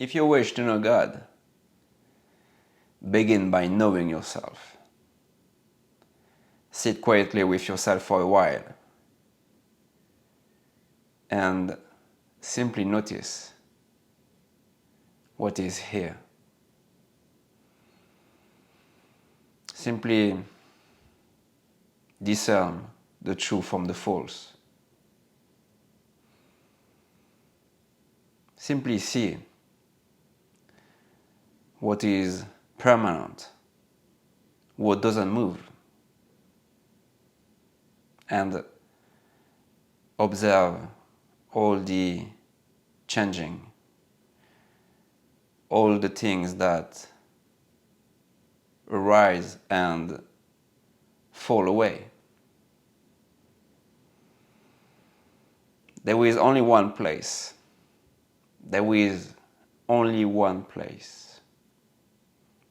If you wish to know God, begin by knowing yourself. Sit quietly with yourself for a while and simply notice what is here. Simply discern the true from the false. Simply see what is permanent, what doesn't move, and observe all the changing, all the things that arise and fall away. There is only one place. There is only one place.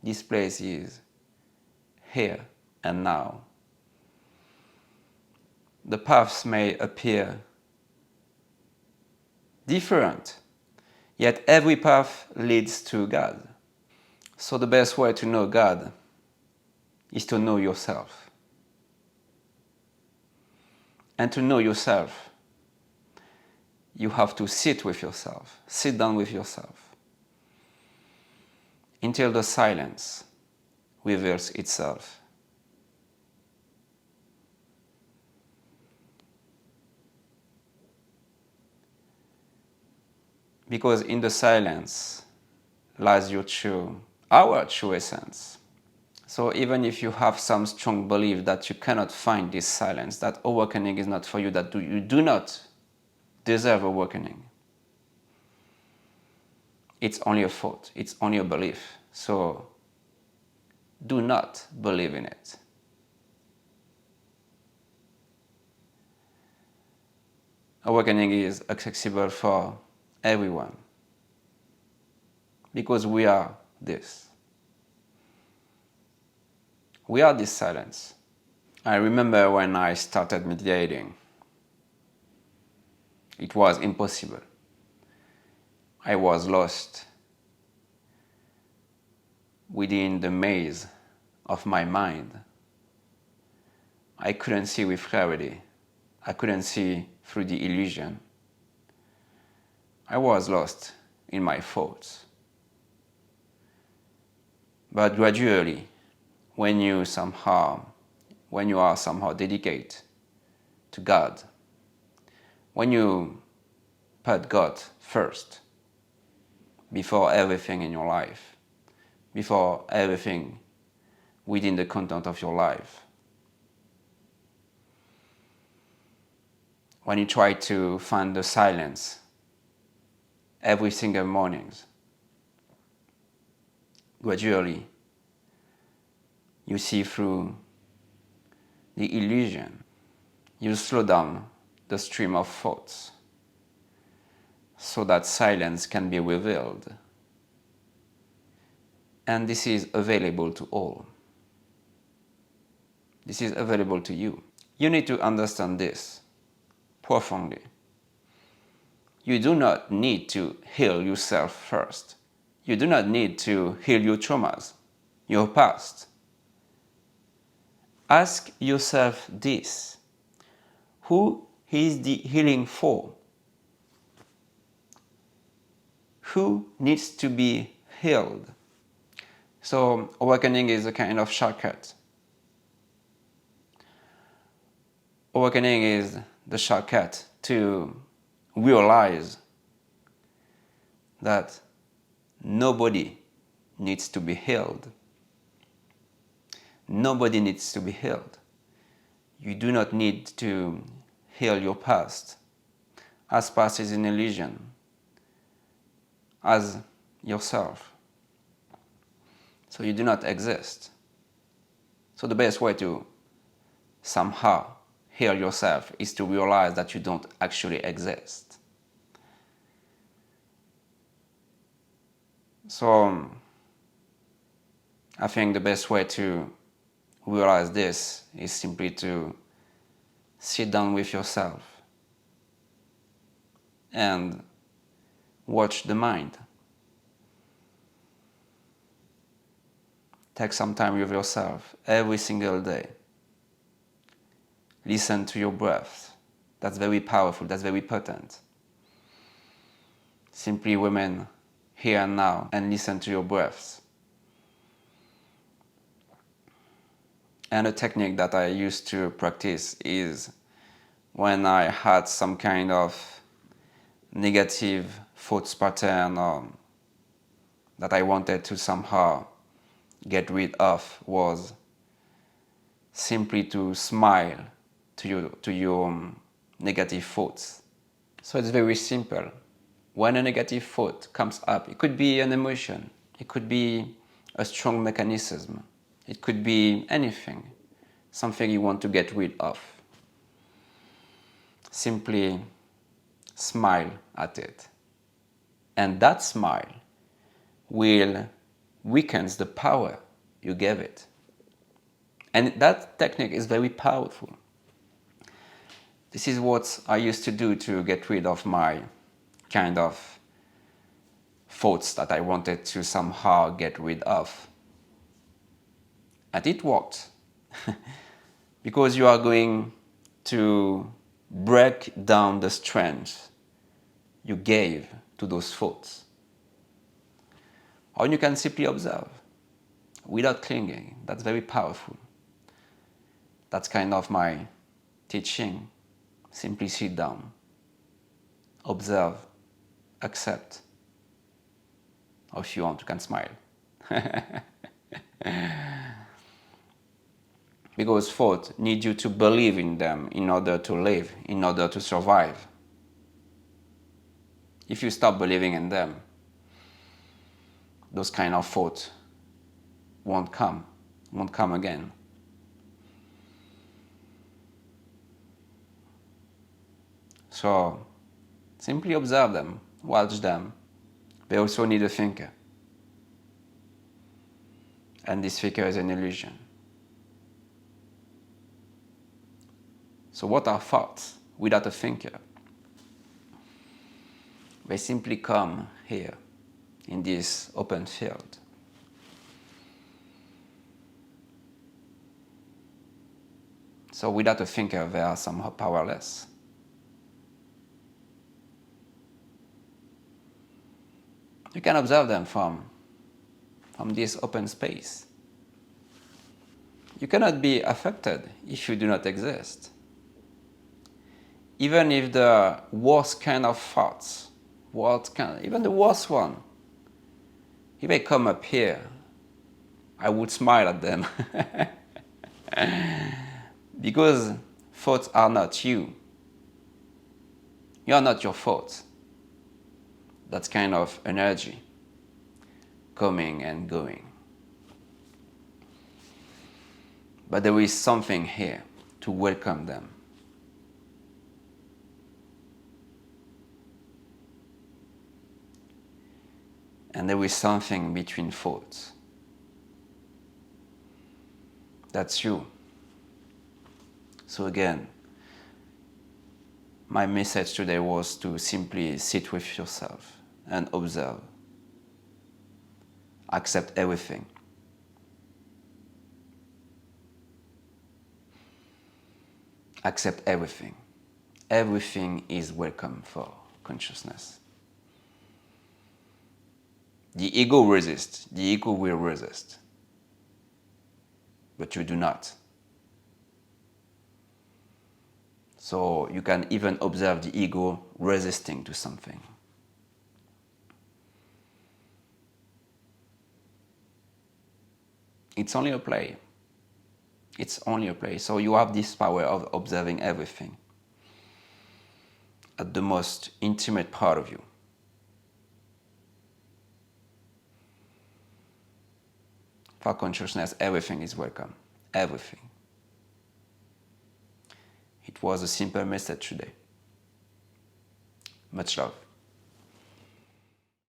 This place is here and now. The paths may appear different, yet every path leads to God. So the best way to know God is to know yourself. And to know yourself, you have to sit with yourself, sit down with yourself, until the silence reveals itself. Because in the silence lies our true essence. So even if you have some strong belief that you cannot find this silence, that awakening is not for you, that you do not deserve awakening, it's only a thought, it's only a belief. So do not believe in it. Awakening is accessible for everyone because we are this. We are this silence. I remember when I started meditating, it was impossible. I was lost within the maze of my mind. I couldn't see with clarity. I couldn't see through the illusion. I was lost in my thoughts. But gradually, when you are somehow dedicated to God, when you put God first, before everything in your life, before everything within the content of your life, when you try to find the silence every single morning, gradually you see through the illusion. You slow down the stream of thoughts so that silence can be revealed. And this is available to all. This is available to you. You need to understand this profoundly. You do not need to heal yourself first. You do not need to heal your traumas, your past. Ask yourself this: who is the healing for? Who needs to be healed? So awakening is a kind of shortcut. Awakening is the shortcut to realize that nobody needs to be healed. Nobody needs to be healed. You do not need to heal your past, as past is an illusion, as yourself. So you do not exist. So the best way to somehow heal yourself is to realize that you don't actually exist. So I think the best way to realize this is simply to sit down with yourself and watch the mind. Take some time with yourself every single day. Listen to your breath. That's very powerful, that's very potent. Simply remain here and now and listen to your breaths. And a technique that I used to practice is when I had some kind of negative thoughts pattern that I wanted to somehow get rid of, was simply to smile to your negative thoughts. So it's very simple. When a negative thought comes up, it could be an emotion, it could be a strong mechanism, it could be anything, something you want to get rid of. Simply smile at it. And that smile will weaken the power you gave it. And that technique is very powerful. This is what I used to do to get rid of my kind of thoughts that I wanted to somehow get rid of. And it worked. Because you are going to break down the strength you gave to those thoughts. Or you can simply observe without clinging. That's very powerful. That's kind of my teaching. Simply sit down, observe, accept. Or if you want, you can smile. Because thoughts need you to believe in them in order to live, in order to survive. If you stop believing in them, those kind of thoughts won't come again. So simply observe them, watch them. They also need a thinker. And this thinker is an illusion. So what are thoughts without a thinker? They simply come here in this open field. So without a thinker, they are somehow powerless. You can observe them from this open space. You cannot be affected if you do not exist. Even if the worst kind of thoughts, even the worst one, if they come up here, I would smile at them. Because thoughts are not you. You are not your thoughts. That's kind of energy coming and going. But there is something here to welcome them. And there is something between thoughts. That's you. So again, my message today was to simply sit with yourself and observe. Accept everything. Accept everything. Everything is welcome for consciousness. The ego resists. The ego will resist. But you do not. So you can even observe the ego resisting to something. It's only a play. It's only a play. So you have this power of observing everything at the most intimate part of you. For consciousness, everything is welcome. Everything. It was a simple message today. Much love.